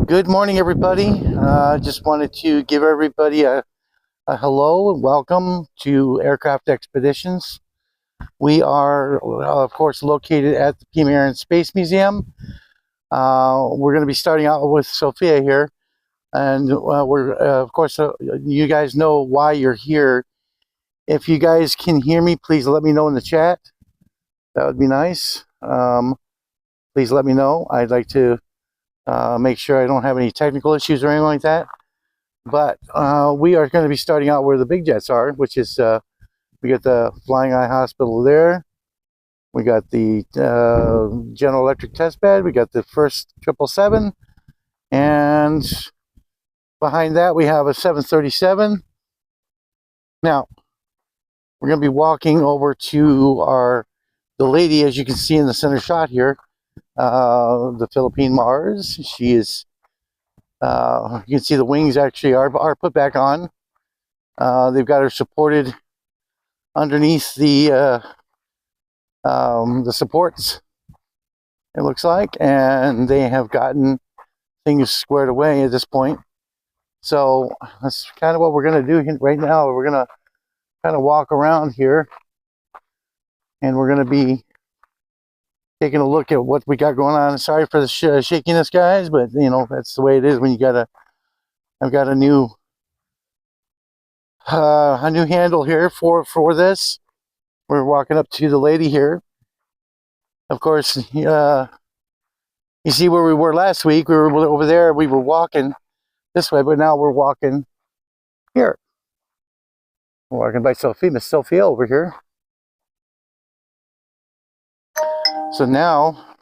Good morning, everybody. Just wanted to give everybody a hello and welcome to Aircraft Expeditions. We are, of course, located at the PMARS Space Museum. We're going to be starting out with Sophia here, and of course, you guys know why you're here. If you guys can hear me, please let me know in the chat. That would be nice. Please let me know. I'd like to make sure I don't have any technical issues or anything like that. But we are going to be starting out where the big jets are, which is we got the Flying Eye Hospital there. We got the General Electric test bed. We got the first 777. And behind that, we have a 737. Now, we're going to be walking over to the lady, as you can see in the center shot here, the Philippine Mars. She is, you can see the wings actually are put back on. They've got her supported underneath the supports, it looks like, and they have gotten things squared away at this point. So that's kind of what we're going to do right now. We're going to kind of walk around here, and we're going to be taking a look at what we got going on. Sorry for the shakiness, guys, but you know that's the way it is when you I've got a new handle here for this. We're walking up to the lady here. Of course, you see where we were last week. We were over there. We were walking this way, but now we're walking here. We're walking by Miss Sophia over here. So now,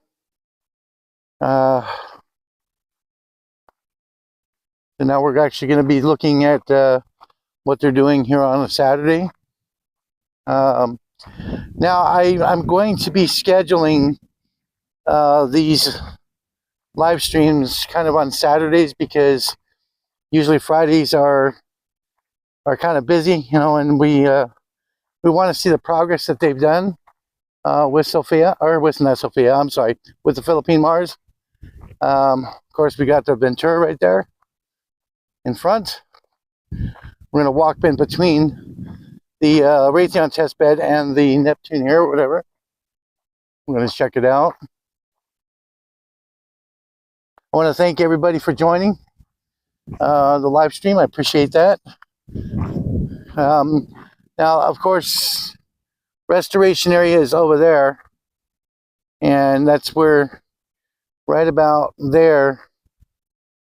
we're actually going to be looking at what they're doing here on a Saturday. Now I'm going to be scheduling these live streams kind of on Saturdays because usually Fridays are kind of busy, you know, and we want to see the progress that they've done with Sophia, or with not Sophia, I'm sorry, with the Philippine Mars. Of course, we got the Ventura right there in front. We're going to walk in between the Raytheon test bed and the Neptune here, or whatever. I'm going to check it out. I want to thank everybody for joining the live stream. I appreciate that. Now, of course, restoration area is over there, and that's where, right about there,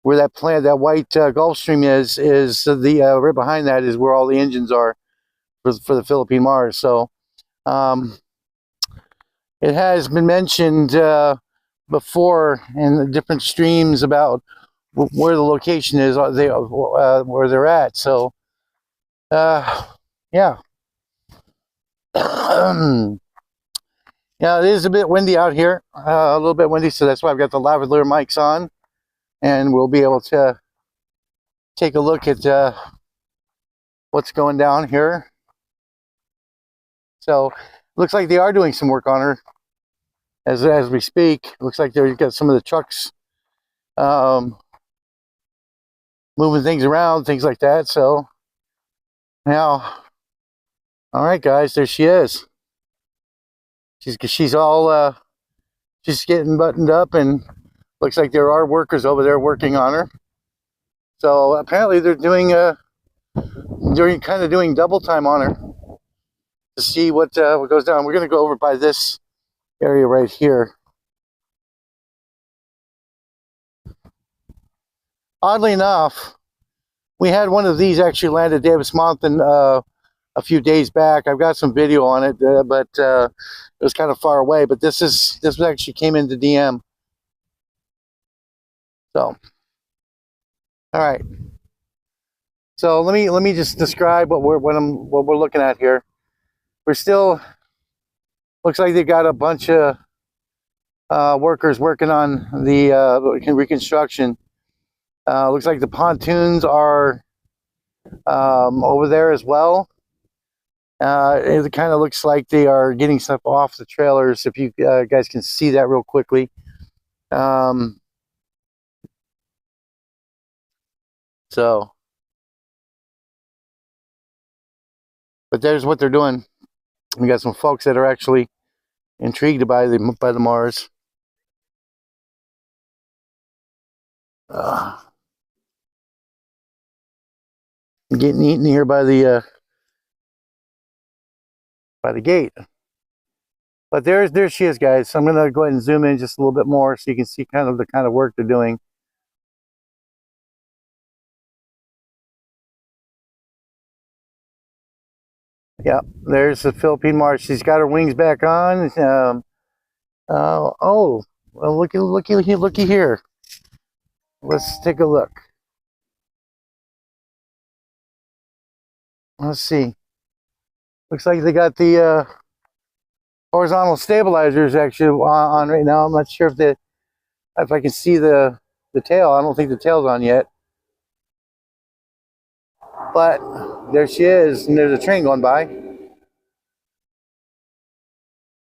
where that plant, that white Gulfstream is the right behind that is where all the engines are for the Philippine Mars. So it has been mentioned before in the different streams about where the location is, where they're at. So yeah. Yeah, it is a bit windy out here, a little bit windy, so that's why I've got the lavalier mics on, and we'll be able to take a look at what's going down here. So looks like they are doing some work on her as we speak. Looks like they've got some of the trucks moving things around, things like that. So now, all right, guys, there she is. She's all she's getting buttoned up, and looks like there are workers over there working on her. So apparently they're doing kind of doing double time on her to see what goes down. We're going to go over by this area right here. Oddly enough, we had one of these actually land at Davis-Monthan a few days back. I've got some video on it, but it was kind of far away. But this actually came into DM. So, all right. So let me just describe what we're looking at here. We're still, looks like they got a bunch of workers working on the reconstruction. Looks like the pontoons are over there as well. It kind of looks like they are getting stuff off the trailers, if you guys can see that real quickly. So, but there's what they're doing. We got some folks that are actually intrigued by the Mars. Getting eaten here by the gate. But there she is, guys. So I'm gonna go ahead and zoom in just a little bit more so you can see kind of the kind of work they're doing. Yeah, there's the Philippine Mars. She's got her wings back on. Oh, well, looky here. Let's take a look. Let's see. Looks like they got the horizontal stabilizers actually on right now. I'm not sure if I can see the tail. I don't think the tail's on yet. But there she is, and there's a train going by.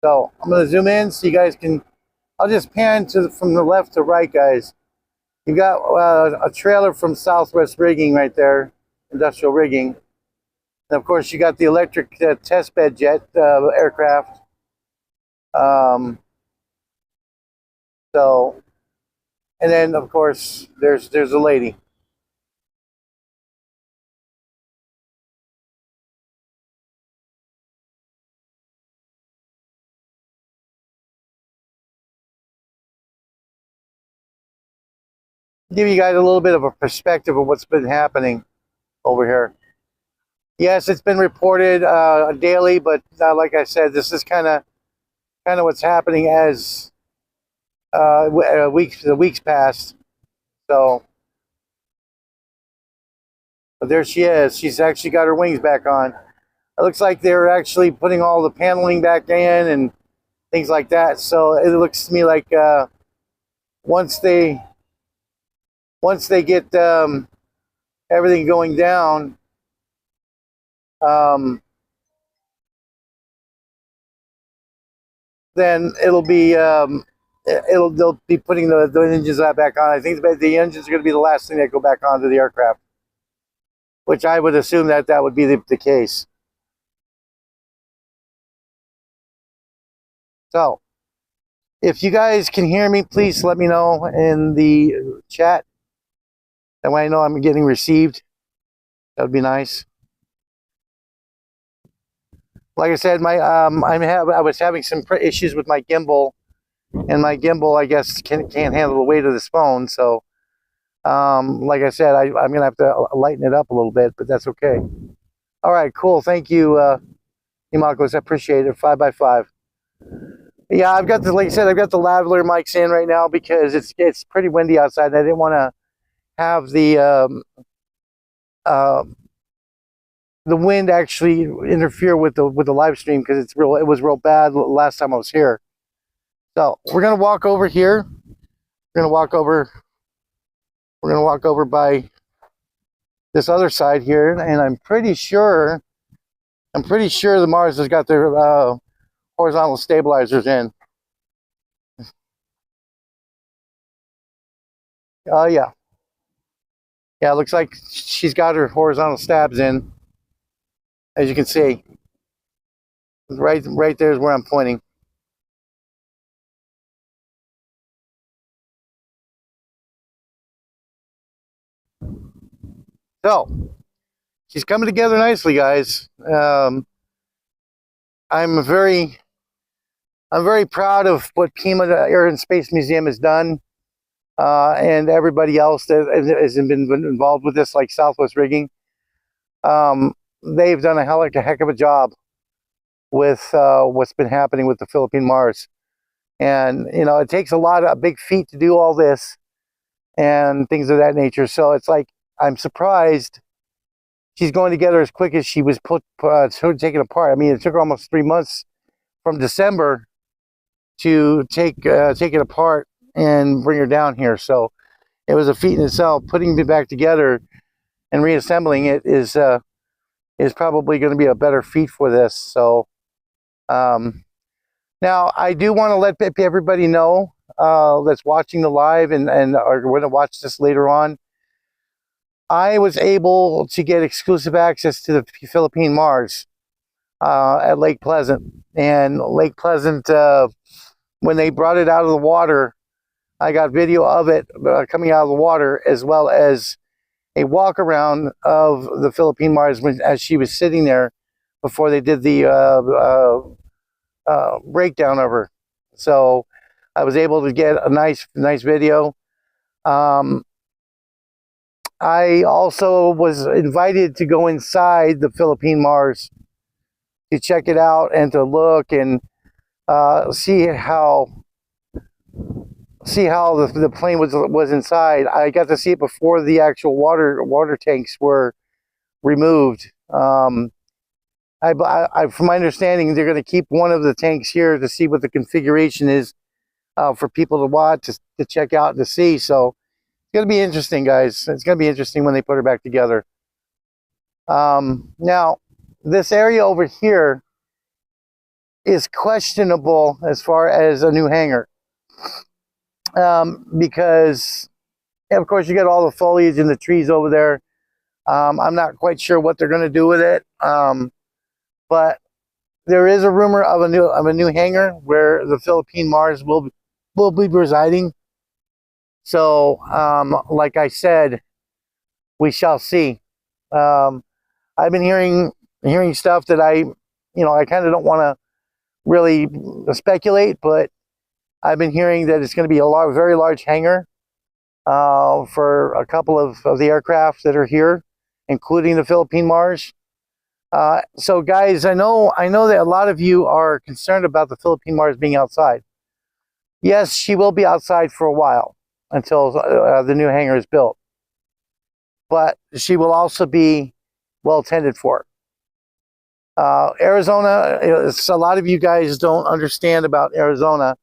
So I'm going to zoom in so you guys can. I'll just pan from the left to right, guys. You got a trailer from Southwest Rigging right there, industrial rigging. And of course, you got the electric test bed jet aircraft. So, and then of course, there's a lady. Give you guys a little bit of a perspective of what's been happening over here. Yes, it's been reported daily, but like I said, this is kind of what's happening as the weeks passed. So, but there she is. She's actually got her wings back on. It looks like they're actually putting all the paneling back in and things like that. So it looks to me like once they get everything going down, then it'll be they'll be putting the engines back on. I think the engines are going to be the last thing that go back onto the aircraft, which I would assume that would be the case. So, if you guys can hear me, please let me know in the chat. That way I know I'm getting received. That would be nice. Like I said, I was having some issues with my gimbal, and my gimbal, I guess, can't handle the weight of this phone. So, like I said, I'm gonna have to lighten it up a little bit, but that's okay. All right, cool. Thank you, Imakos. I appreciate it. 5x5. Yeah, I've got like I said, I've got the lavalier mics in right now because it's pretty windy outside, and I didn't want to have the wind actually interfere with the live stream because it was real bad last time I was here. So we're gonna walk over here. We're gonna walk over by this other side here, and I'm pretty sure the Mars has got their horizontal stabilizers in. Oh yeah. Yeah, it looks like she's got her horizontal stabs in. As you can see, right there is where I'm pointing. So she's coming together nicely, guys. I'm very proud of what Pima Air and Space Museum has done, and everybody else that has been involved with this, like Southwest Rigging. They've done a heck of a job with what's been happening with the Philippine Mars. And, you know, it takes a big feat to do all this and things of that nature. So it's like, I'm surprised she's going together as quick as she was taken apart. I mean, it took her almost 3 months from December to take it apart and bring her down here. So it was a feat in itself. Putting it back together and reassembling it is probably going to be a better feat for this. So now I do want to let everybody know that's watching the live and are going to watch this later on. I was able to get exclusive access to the Philippine Mars at Lake Pleasant. And Lake Pleasant, when they brought it out of the water, I got video of it coming out of the water, as well as a walk around of the Philippine Mars as she was sitting there before they did the breakdown of her. So I was able to get a nice video. I also was invited to go inside the Philippine Mars to check it out and to look and see how the plane was inside. I got to see it before the actual water tanks were removed. From my understanding, they're going to keep one of the tanks here to see what the configuration is for people to watch, to check out, to see. So it's going to be interesting, guys. It's going to be interesting when they put her back together. Now, this area over here is questionable as far as a new hangar. Because, of course, you got all the foliage and the trees over there. I'm not quite sure what they're going to do with it. But there is a rumor of a new hangar where the Philippine Mars will be residing. So, like I said, we shall see. I've been hearing stuff that I kind of don't want to really speculate, but I've been hearing that it's going to be a very large hangar for a couple of the aircraft that are here, including the Philippine Mars. So, guys, I know that a lot of you are concerned about the Philippine Mars being outside. Yes, she will be outside for a while until the new hangar is built, but she will also be well tended for. Arizona, a lot of you guys don't understand about Arizona.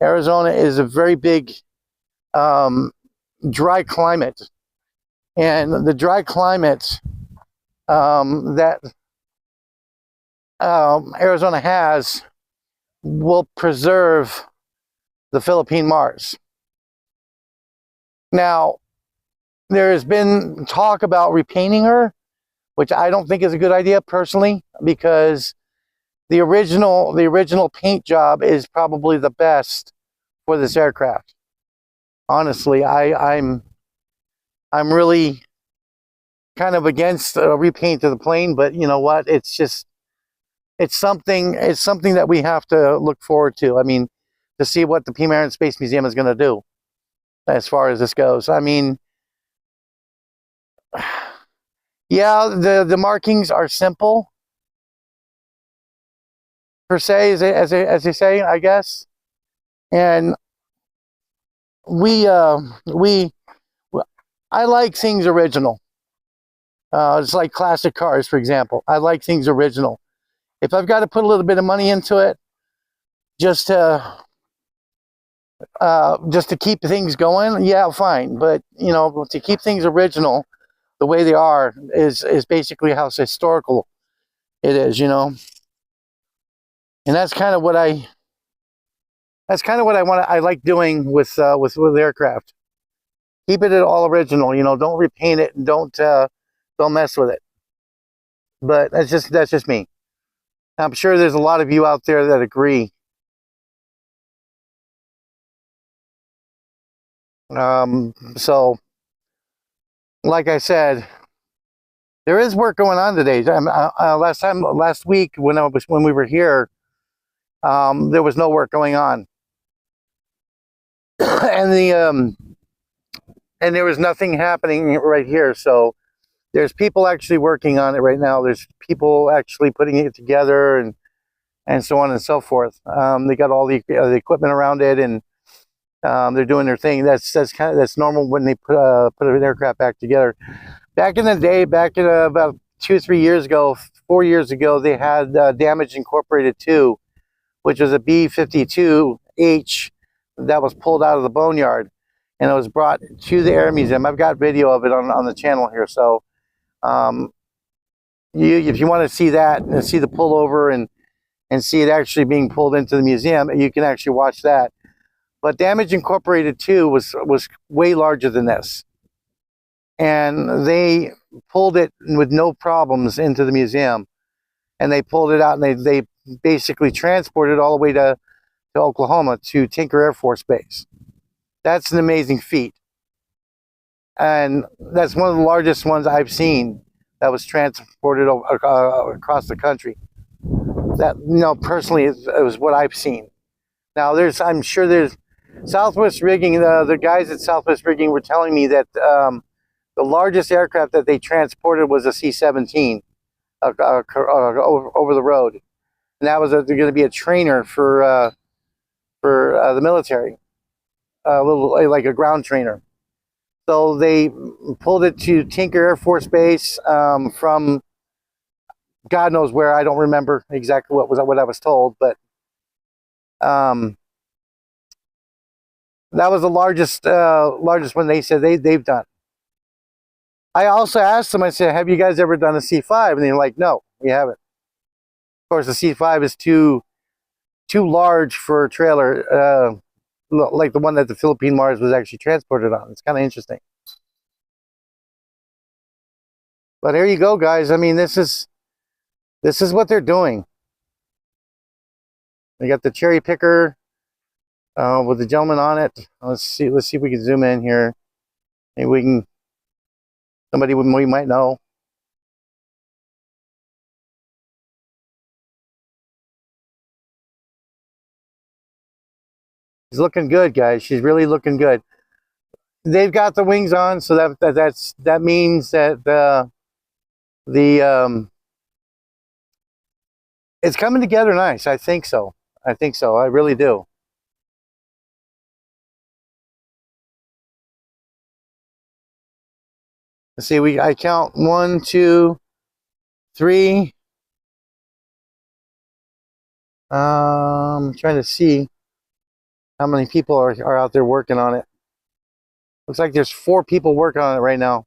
Arizona is a very big dry climate, and the dry climate that Arizona has will preserve the Philippine Mars. Now, there has been talk about repainting her, which I don't think is a good idea personally, because the original paint job is probably the best for this aircraft. Honestly, I'm really kind of against a repaint of the plane, but you know what? It's something that we have to look forward to. I mean, to see what the Peter and Space Museum is going to do as far as this goes. I mean, yeah, the markings are simple per se, as they say, I guess. And I like things original. It's like classic cars, for example. I like things original. If I've got to put a little bit of money into it, just to keep things going, yeah, fine. But to keep things original, the way they are, is basically how historical it is, and that's kind of what I want. I like doing with aircraft. Keep it all original, don't repaint it, and don't mess with it. But that's just me. I'm sure there's a lot of you out there that agree. So, like I said, there is work going on today. Last week when we were here, there was no work going on, and and there was nothing happening right here. So there's people actually working on it right now. There's people actually putting it together and so on and so forth. They got all the equipment around it, and they're doing their thing. That's normal when they put an aircraft back together. Back in the day, about 2-3 years ago, 4 years ago, they had Damage Incorporated 2, which was a B-52H that was pulled out of the boneyard, and it was brought to the Air Museum. I've got video of it on the channel here. So if you want to see that and see the pullover and see it actually being pulled into the museum, you can actually watch that. But Damage Incorporated 2 was way larger than this. and they pulled it with no problems into the museum, and they pulled it out, and they basically transported it all the way to Oklahoma, to Tinker Air Force Base. That's an amazing feat, and that's one of the largest ones I've seen that was transported across the country. That, personally, it was what I've seen. Now, I'm sure there's Southwest Rigging. The guys at Southwest Rigging were telling me that the largest aircraft that they transported was a C-17 over the road, and that was going to be a trainer for the military, a little like a ground trainer. So they pulled it to Tinker Air Force Base from God knows where. I don't remember exactly what I was told, but that was the largest one they said they've done. I also asked them, I said, have you guys ever done a C5? And they're like, no, we haven't. Of course, the C5 is too large for a trailer, like the one that the Philippine Mars was actually transported on. It's kind of interesting. But here you go, guys. I mean, this is what they're doing. They got the cherry picker with the gentleman on it. Let's see if we can zoom in here. Maybe we can, somebody we might know. She's looking good, guys. She's really looking good. They've got the wings on, so that means that it's coming together nice. I think so. I think so. I really do. Let's see. I count 1, 2, 3. I'm trying to see how many people are out there working on it. Looks like there's 4 people working on it right now.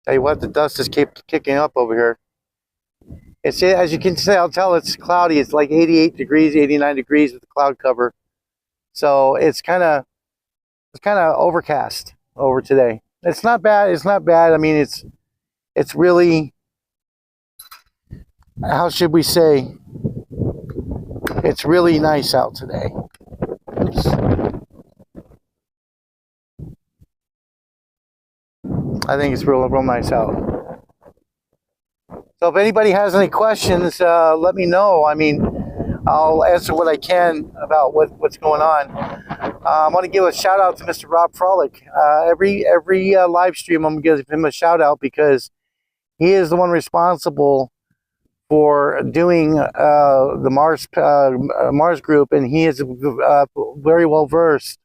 Tell you what, the dust just keeps kicking up over here. It's, as you can tell, it's cloudy. It's like 88 degrees, 89 degrees with the cloud cover. So it's kind of overcast over today. It's not bad. It's not bad. I mean, it's really, how should we say? It's really nice out today. Oops. I think it's real nice out. So if anybody has any questions, let me know. I mean, I'll answer what I can about what's going on. I want to give a shout out to Mr. Rob Frolick. Every live stream, I'm going to give him a shout out because he is the one responsible for doing the Mars group, and he is very well versed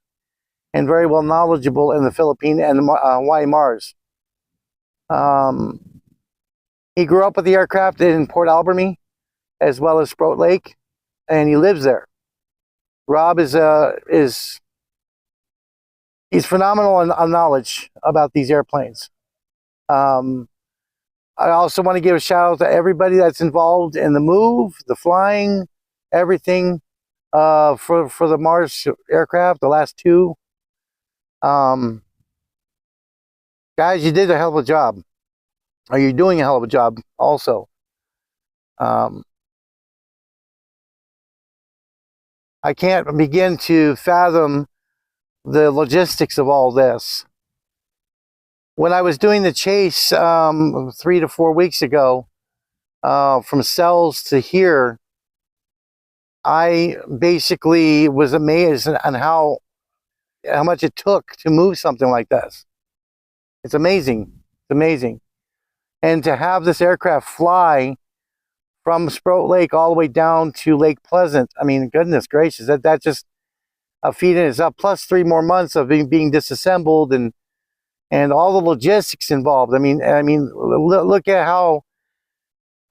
and very well knowledgeable in the Philippine and Hawaii Mars. He grew up with the aircraft in Port Alberni as well as Sproat Lake, and he lives there. Rob is he's phenomenal on knowledge about these airplanes. I also want to give a shout out to everybody that's involved in the move, the flying, everything for the Mars aircraft, the last 2. Guys, you did a hell of a job. Or you're doing a hell of a job also. I can't begin to fathom the logistics of all this. When I was doing the chase 3 to 4 weeks ago, from cells to here, I basically was amazed on how much it took to move something like this. It's amazing. It's amazing. And to have this aircraft fly from Sproat Lake all the way down to Lake Pleasant, I mean, goodness gracious, that just a feat in itself, plus 3 more months of being disassembled and all the logistics involved. I mean, look at how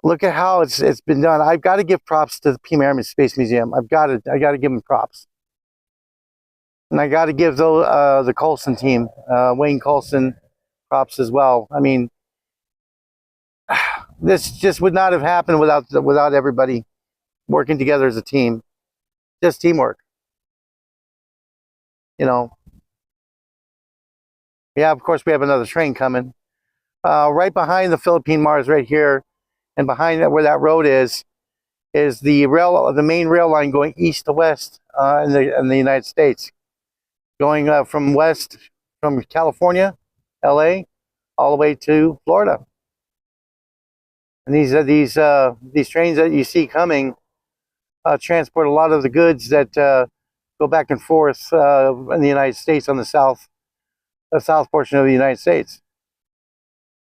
it's been done. I've got to give props to the Philippine MARS Space Museum. I got to give them props. And I got to give the Colson team, Wayne Colson, props as well. I mean, this just would not have happened without everybody working together as a team. Just teamwork. You know. Yeah, of course we have another train coming. Right behind the Philippine Mars, right here, and behind that where that road is the main rail line going east to west in the United States, going from California, LA, all the way to Florida. And these trains that you see coming transport a lot of the goods that go back and forth in the United States on the south portion of the United States.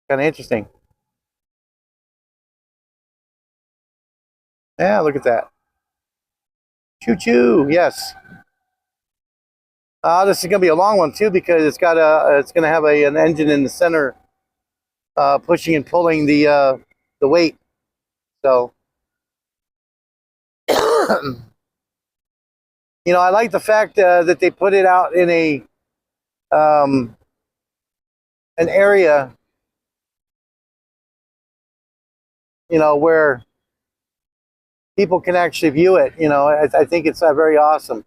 Kind of interesting. Yeah, look at that. Choo choo. Yes. This is going to be a long one too because it's going to have an engine in the center pushing and pulling the weight. So, you know, I like the fact that they put it out in an area, you know, where people can actually view it. You know, I think it's very awesome.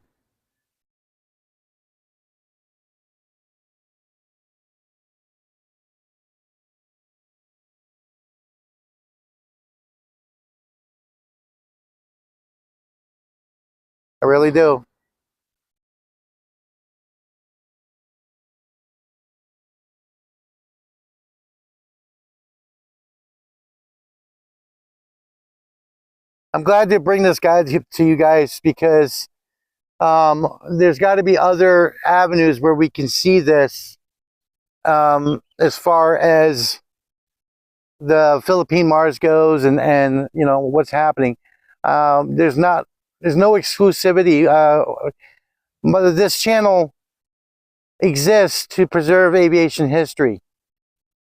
I really do. I'm glad to bring this guide to you guys because there's got to be other avenues where we can see this as far as the Philippine Mars goes and you know what's happening. There's no exclusivity. But this channel exists to preserve aviation history,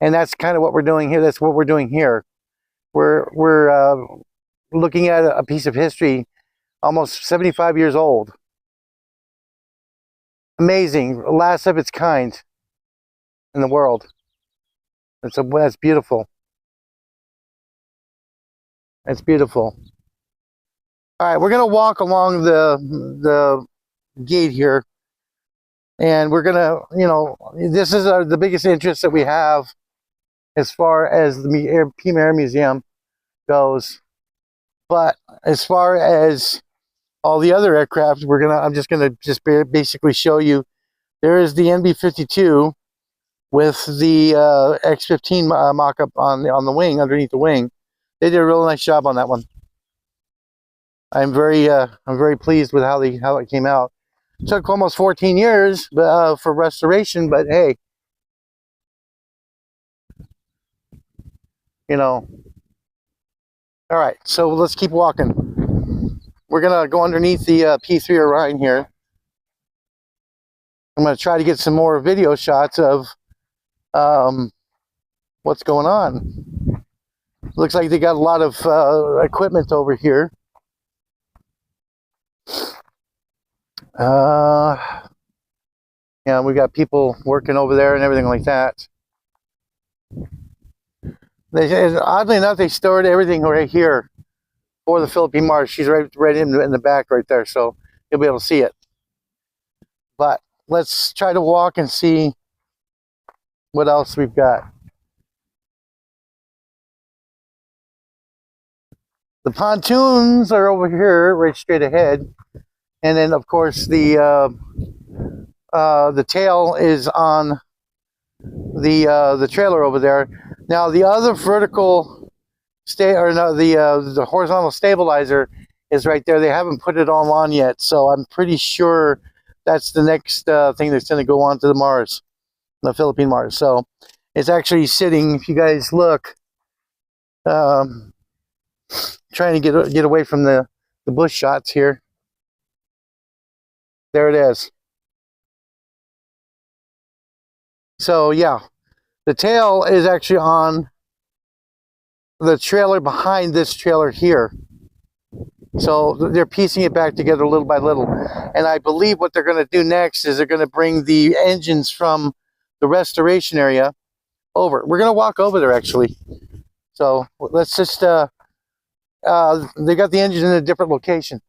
and that's kind of what we're doing here. That's what we're doing here. We're looking at a piece of history almost 75 years old. Amazing, last of its kind in the world. That's beautiful. It's beautiful. All right, we're gonna walk along the gate here, and we're gonna, you know, this is the biggest interest that we have as far as the PM Air Museum goes. But as far as all the other aircraft, I'm just gonna basically show you. There is the NB-52 with the X-15 mock-up on the wing, underneath the wing. They did a really nice job on that one. I'm very pleased with how it came out. It took almost 14 years for restoration, but hey, you know. All right, so let's keep walking. We're gonna go underneath the P3 Orion here. I'm gonna try to get some more video shots of what's going on. Looks like they got a lot of equipment over here. Yeah, we got people working over there and everything like that. Oddly enough, they stored everything right here for the Philippine Mars. She's right in the back right there, so you'll be able to see it. But let's try to walk and see what else we've got. The pontoons are over here, right straight ahead, and then of course the tail is on the trailer over there. Now the other vertical the horizontal stabilizer is right there. They haven't put it all on yet, so I'm pretty sure that's the next thing that's going to go on to the Mars, the Philippine Mars. So it's actually sitting. If you guys look, trying to get away from the bush shots here. There it is. So yeah, the tail is actually on the trailer behind this trailer here. So they're piecing it back together little by little. And I believe what they're going to do next is they're going to bring the engines from the restoration area over. We're going to walk over there, actually. So let's just, they got the engine in a different location,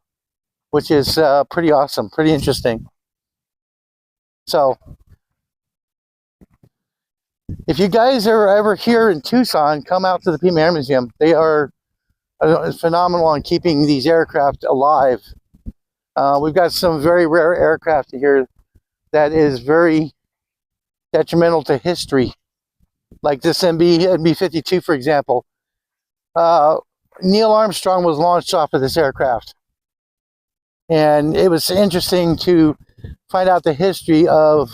which is pretty awesome, pretty interesting. So if you guys are ever here in Tucson, come out to the PMAR Museum. They are phenomenal on keeping these aircraft alive. We've got some very rare aircraft here that is very detrimental to history, like this MB-52, for example. Neil Armstrong was launched off of this aircraft, and it was interesting to find out the history of,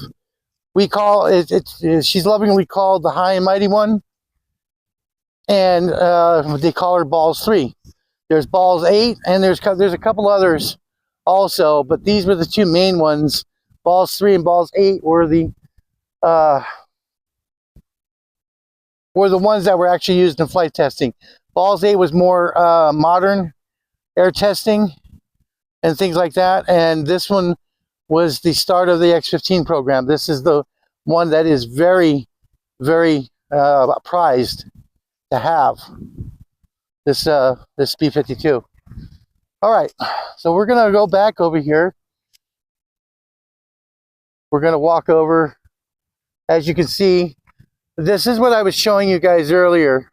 we call it, she's lovingly called the High and Mighty One, and they call her Balls 3. There's Balls 8, and there's a couple others also, but these were the two main ones. Balls 3 and Balls 8 were the ones that were actually used in flight testing. Balls 8 was more modern air testing and things like that, and this one was the start of the X-15 program. This is the one that is very, very prized to have, this B-52. All right, so we're gonna go back over here. We're gonna walk over. As you can see, this is what I was showing you guys earlier.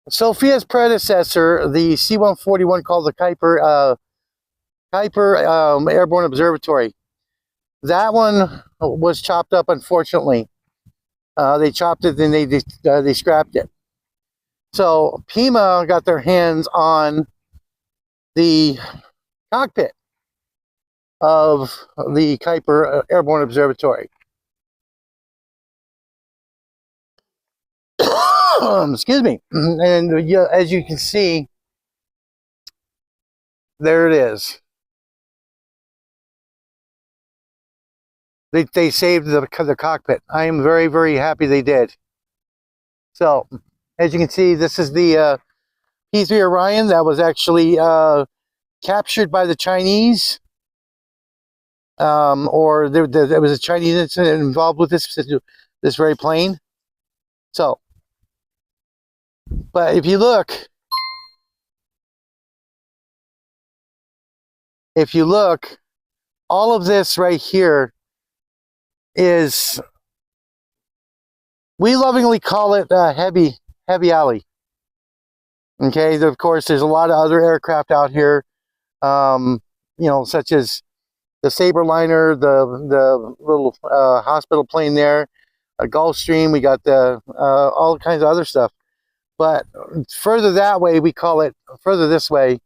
Sophia's predecessor, the C-141, called the Kuiper Airborne Observatory. That one was chopped up, unfortunately. They chopped it and they scrapped it. So Pima got their hands on the cockpit of the Kuiper Airborne Observatory. Excuse me. And as you can see, there it is. They saved the cockpit. I am very, very happy they did. So, as you can see, this is the P-3 Orion that was actually captured by the Chinese. Or there was a Chinese incident involved with this very plane. So, but if you look, all of this right here is, we lovingly call it heavy alley. Okay, of course, there's a lot of other aircraft out here, you know, such as the Saberliner, the little hospital plane there, a Gulfstream. We got the all kinds of other stuff. But further that way, we call it, further this way,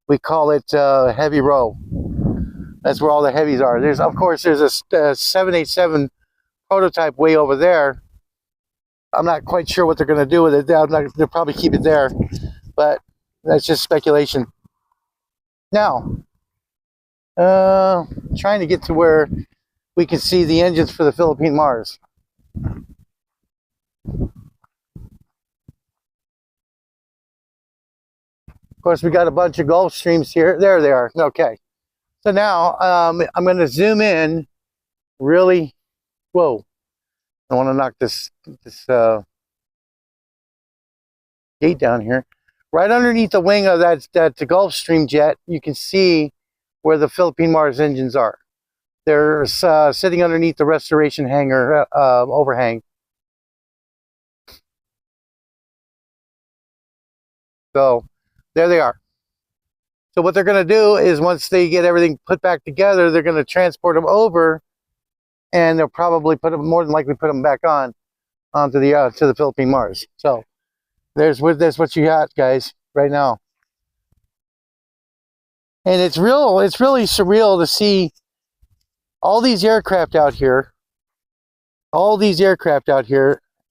we call it heavy row. That's where all the heavies are. There's, of course, there's a 787 prototype way over there. I'm not quite sure what they're going to do with it. They'll probably keep it there, but that's just speculation. Now, trying to get to where we can see the engines for the Philippine Mars. Of course, we got a bunch of Gulfstreams here. There they are. Okay. So now I'm going to zoom in really. Whoa. I want to knock this gate down here. Right underneath the wing of that Gulfstream jet, you can see where the Philippine Mars engines are. They're sitting underneath the restoration hangar overhang. So there they are. So what they're going to do is, once they get everything put back together, they're going to transport them over, and they'll probably put them, more than likely put them back onto the to the Philippine Mars. So there's what you got, guys, right now. And it's really surreal to see all these aircraft out here,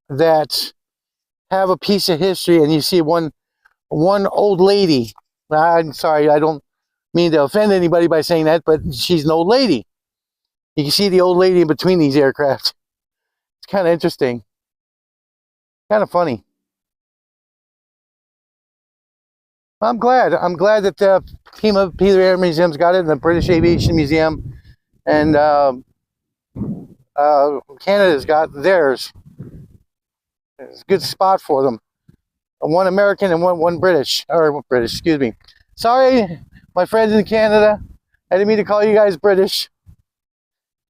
that have a piece of history. And you see one old lady. I'm sorry, I don't mean to offend anybody by saying that, but she's an old lady. You can see the old lady in between these aircraft. It's kind of interesting, kind of funny. I'm glad. I'm glad that the team of Peter Air Museum's got it, and the British Aviation Museum, and Canada's got theirs. It's a good spot for them. One American and one British, or British, excuse me. Sorry, my friends in Canada. I didn't mean to call you guys British.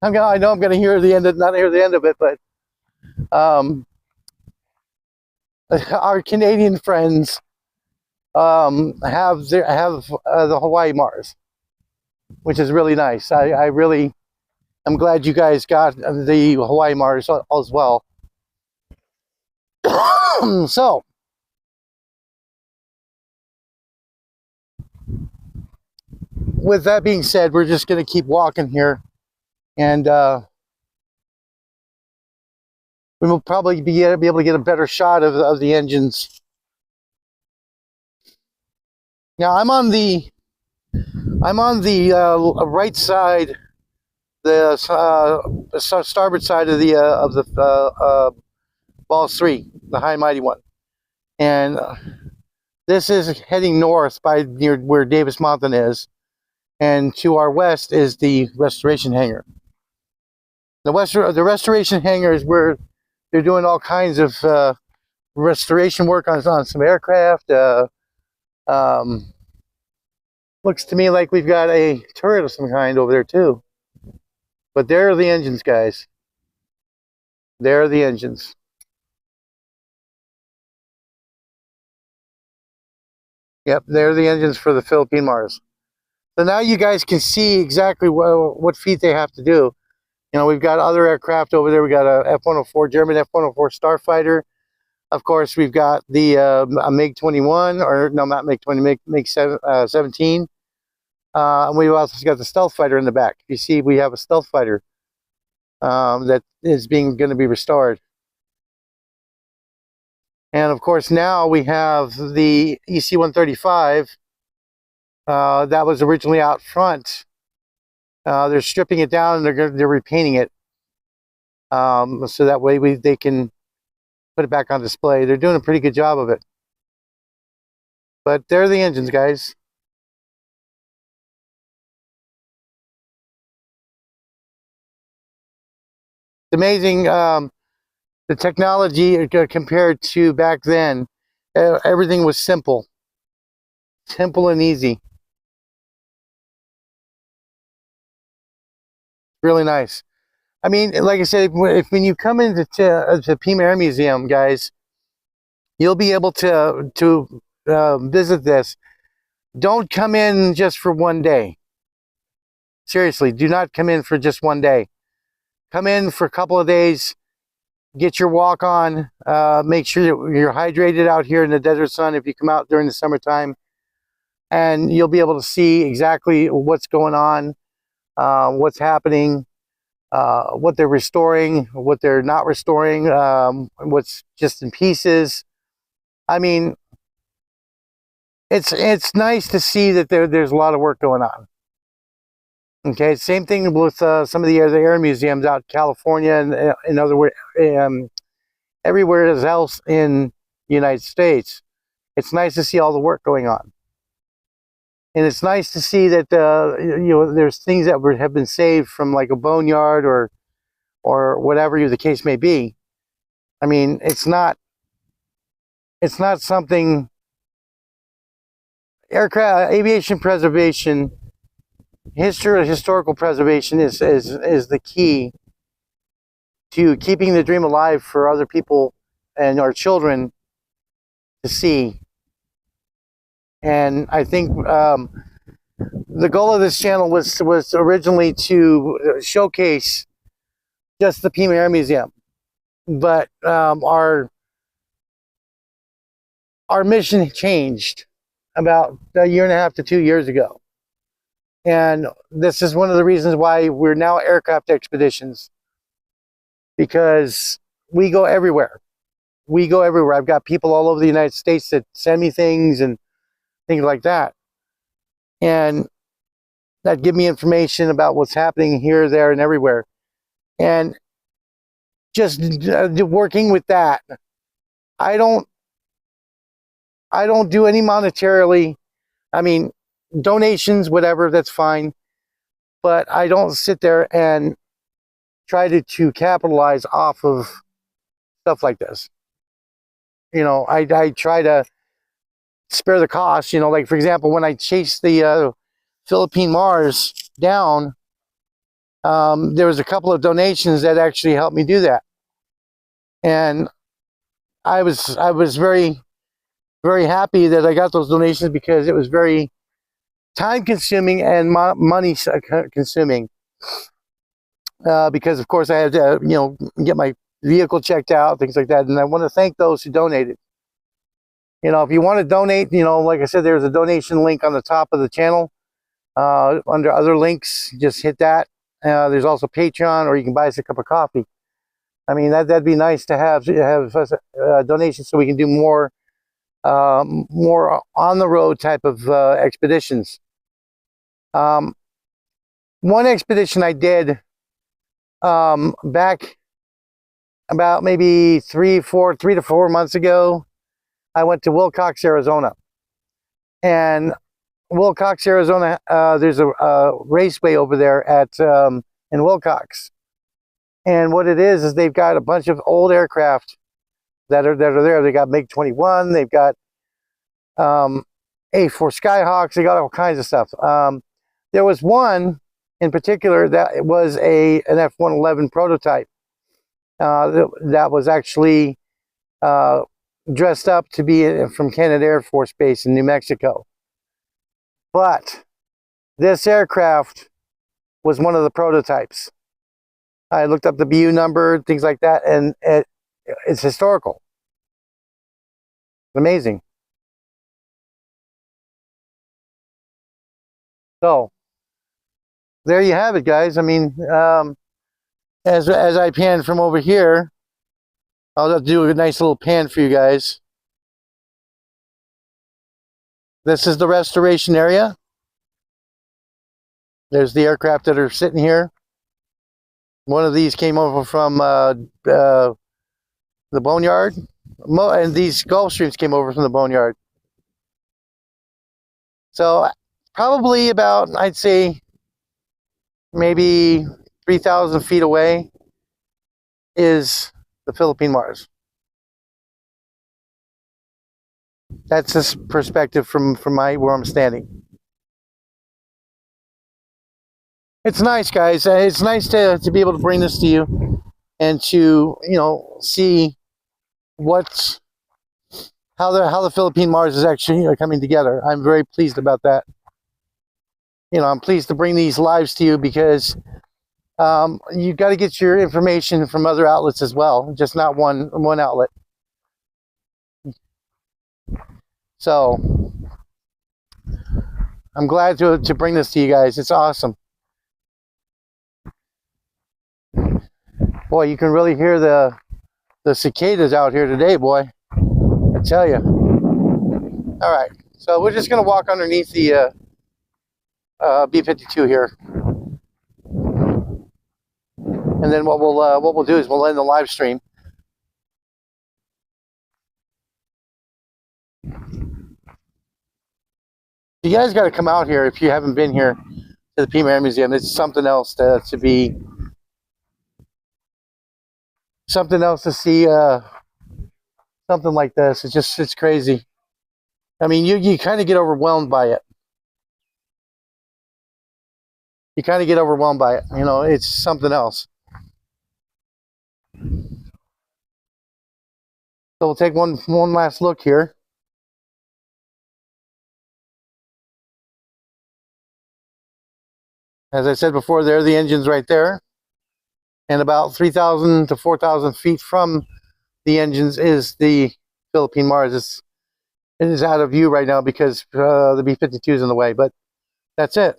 I know I'm gonna hear the end of, not hear the end of it, but our Canadian friends have the Hawaii Mars, which is really nice. I'm glad you guys got the Hawaii Mars as well. So, with that being said, we're just going to keep walking here, and we will probably be able to get a better shot of the engines. Now, I'm on the right side, the starboard side of the Balls 3, the high mighty one, and this is heading north by near where Davis Mountain is, and to our west is the restoration hangar. The restoration hangar is where they're doing all kinds of restoration work on some aircraft. Looks to me like we've got a turret of some kind over there too. But there are the engines, guys. There are the engines. Yep, there are the engines for the Philippine Mars. So now you guys can see exactly what feat they have to do. You know, we've got other aircraft over there. We got a F-104, German F-104 Starfighter. Of course, we've got the MiG-21, or no, not MiG-20, MiG-17. And we've also got the stealth fighter in the back. You see, we have a stealth fighter that is going to be restored. And of course, now we have the EC-135 that was originally out front. They're stripping it down, and they're repainting it so that way they can put it back on display. They're doing a pretty good job of it. But there are the engines, guys. It's amazing the technology compared to back then. Everything was simple and easy. Really nice. I mean, like I said, when you come into the Pima Air Museum, guys, you'll be able to visit this. Don't come in just for one day. Seriously, do not come in for just one day. Come in for a couple of days, get your walk on, make sure you're hydrated out here in the desert sun if you come out during the summertime, and you'll be able to see exactly what's going on, what's happening, what they're restoring, what they're not restoring, what's just in pieces. I mean, it's nice to see that there's a lot of work going on. Okay, same thing with some of the air museums out in California and in other everywhere else in the United States. It's nice to see all the work going on, and it's nice to see that you know, there's things that have been saved from like a boneyard or whatever the case may be. I mean, it's not something. Aviation preservation, historical preservation is the key to keeping the dream alive for other people and our children to see. And I think the goal of this channel was originally to showcase just the Pima Air Museum, but our mission changed about a year and a half to 2 years ago. And this is one of the reasons why we're now Aircraft Expeditions, because we go everywhere. We go everywhere. I've got people all over the United States that send me things and things like that, and that give me information about what's happening here, there, and everywhere. And just working with that, I don't do any monetarily I mean, donations, whatever, that's fine. But I don't sit there and try to capitalize off of stuff like this. You know, I try to spare the cost. You know, like for example, when I chased the Philippine Mars down, there was a couple of donations that actually helped me do that, and I was very happy that I got those donations because it was very time consuming and money consuming. Because of course I had to, you know, get my vehicle checked out, things like that. And I want to thank those who donated. You know, if you want to donate, you know, like I said, there's a donation link on the top of the channel. Under other links, just hit that. There's also Patreon, or you can buy us a cup of coffee. I mean, that'd be nice to have donations so we can do more on the road type of expeditions. One expedition I did back about maybe 3 to 4 months ago, I went to Wilcox, Arizona. And Wilcox, Arizona, there's a raceway over there at in Wilcox. And what it is they've got a bunch of old aircraft that are there. They got MiG-21, they've got A4 Skyhawks, they got all kinds of stuff. There was one in particular that was an F-111 prototype that was actually dressed up to be from Kennedy Air Force Base in New Mexico. But this aircraft was one of the prototypes. I looked up the BU number, things like that, and it's historical. Amazing. So there you have it, guys. I mean, as I pan from over here, I'll do a nice little pan for you guys. This is the restoration area. There's the aircraft that are sitting here. One of these came over from the boneyard, and these Gulfstreams came over from the boneyard. So probably about, I'd say, maybe 3,000 feet away is the Philippine Mars. That's this perspective from where I'm standing. It's nice, guys. It's nice to be able to bring this to you and to, you know, see how the Philippine Mars is actually coming together. I'm very pleased about that. You know, I'm pleased to bring these lives to you because you've got to get your information from other outlets as well, just not one outlet. So I'm glad to bring this to you guys. It's awesome. Boy, you can really hear the cicadas out here today, boy. I tell you. All right, so we're just gonna walk underneath the B-52 here, and then what we'll do is we'll end the live stream. You guys got to come out here if you haven't been here to the PMAR Museum. It's something else to see. Something like this. It's crazy. I mean, you kind of get overwhelmed by it. You kind of get overwhelmed by it. You know, it's something else. So we'll take one last look here. As I said before, there are the engines right there. And about 3,000 to 4,000 feet from the engines is the Philippine Mars. It is out of view right now because the B-52 is in the way, but that's it.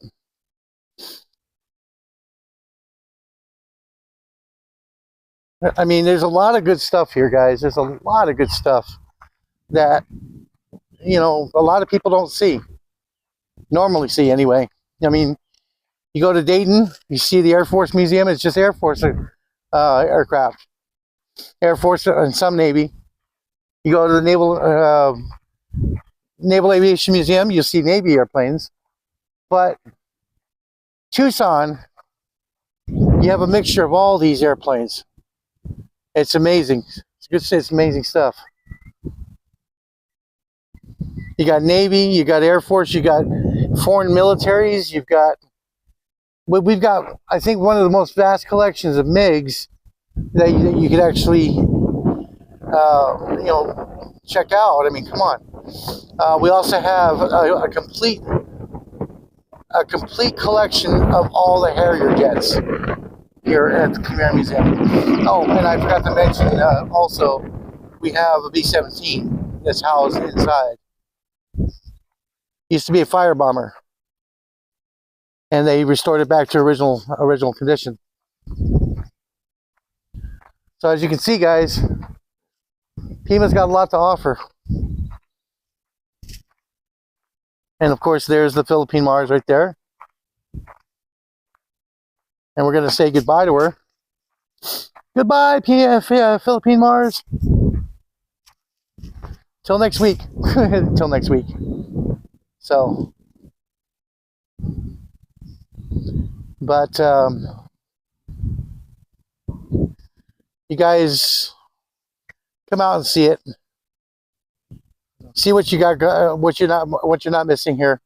I mean, there's a lot of good stuff here, guys. There's a lot of good stuff that, you know, a lot of people don't see. Normally see, anyway. I mean, you go to Dayton, you see the Air Force Museum. It's just Air Force aircraft. Air Force and some Navy. You go to the Naval Aviation Museum, you'll see Navy airplanes. But Tucson, you have a mixture of all these airplanes. It's amazing. It's amazing stuff. You got Navy, you got Air Force, you got foreign militaries, we've got, I think, one of the most vast collections of MiGs that you could actually, check out. I mean, come on. We also have a complete collection of all the Harrier jets here at the Premier Museum. Oh, and I forgot to mention also, we have a B-17 that's housed inside. Used to be a fire bomber, and they restored it back to original condition. So as you can see, guys, Pima's got a lot to offer. And of course, there's the Philippine Mars right there. And we're going to say goodbye to her. Goodbye, Philippine Mars. Till next week. Till next week. So, but you guys come out and see it. See what you got, what you're not missing here.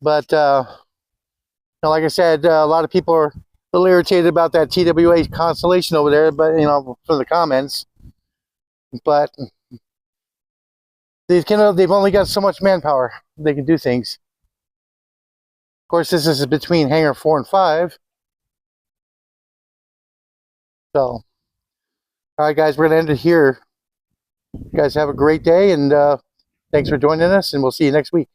But like I said, a lot of people are a little irritated about that TWA constellation over there, but from the comments. But they've only got so much manpower. They can do things. Of course, this is between hangar 4 and 5. So, all right, guys, we're going to end it here. You guys have a great day, and thanks for joining us, and we'll see you next week.